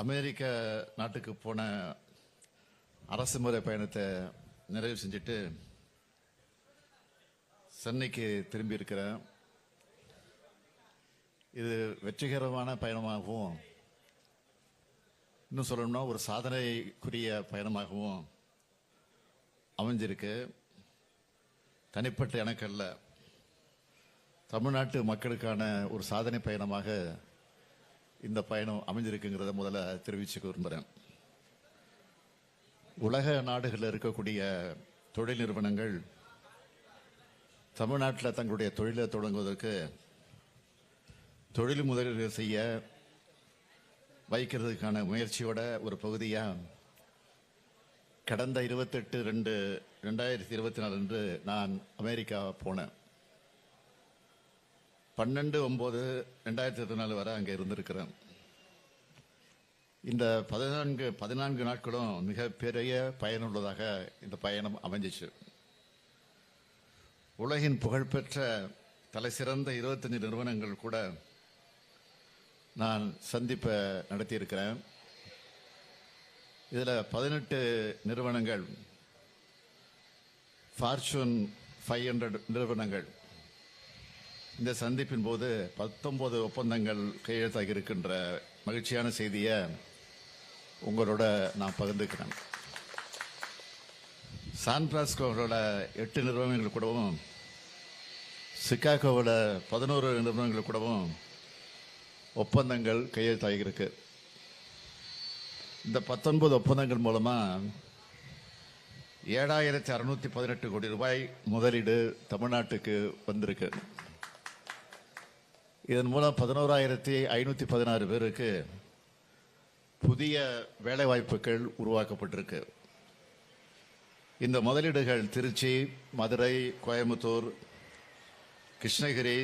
அமெரிக்க நாட்டுக்கு போன அரசு முறை பயணத்தை நிறைவு செஞ்சுட்டு சென்னைக்கு திரும்பி இருக்கிறேன். இது வெற்றிகரமான பயணமாகவும், இன்னும் சொல்லணும்னா ஒரு சாதனைக்குரிய பயணமாகவும் அமைஞ்சிருக்கு. தனிப்பட்ட எனக்கு அல்ல, தமிழ்நாட்டு மக்களுக்கான ஒரு சாதனை பயணமாக இந்த பயணம் அமைஞ்சிருக்குங்கிறத முதல்ல தெரிவிச்சுக்க விரும்புகிறேன். உலக நாடுகளில் இருக்கக்கூடிய தொழில் நிறுவனங்கள் தமிழ்நாட்டில் தங்களுடைய தொழிலை தொடங்குவதற்கு தொழில் முதலீடு செய்ய வைக்கிறதுக்கான முயற்சியோட ஒரு பகுதியாக கடந்த 28/2/2024 அன்று நான் அமெரிக்கா போனேன். 12/9/2024 வரை அங்கே இருந்திருக்கிறேன். இந்த 14 நாட்களும் மிக பெரிய பயனுள்ளதாக இந்த பயணம் அமைஞ்சிச்சு. உலகின் புகழ்பெற்ற தலை சிறந்த 25 நிறுவனங்கள் கூட நான் சந்திப்பை நடத்தியிருக்கிறேன். இதில் 18 நிறுவனங்கள், ஃபார்ச்சூன் 500 நிறுவனங்கள். இந்த சந்திப்பின் போது 19 ஒப்பந்தங்கள் கையெழுத்தாகி இருக்கின்ற மகிழ்ச்சியான செய்தியை உங்களோட நான் பகிர்ந்துக்கிறேன். சான் பிரான்சிஸ்கோவோட 8 நிறுவனங்கள் கூடவும், சிகாகோவோட 11 நிறுவனங்கள் கூடவும் ஒப்பந்தங்கள் கையெழுத்தாகியிருக்கு. இந்த 19 ஒப்பந்தங்கள் மூலமா 7,618 கோடி ரூபாய் முதலீடு தமிழ்நாட்டுக்கு வந்திருக்கு. இதன் மூலம் 11,516 பேருக்கு புதிய வேலைவாய்ப்புகள் உருவாக்கப்பட்டிருக்கு. இந்த முதலீடுகள் திருச்சி, மதுரை, கோயம்புத்தூர், கிருஷ்ணகிரி,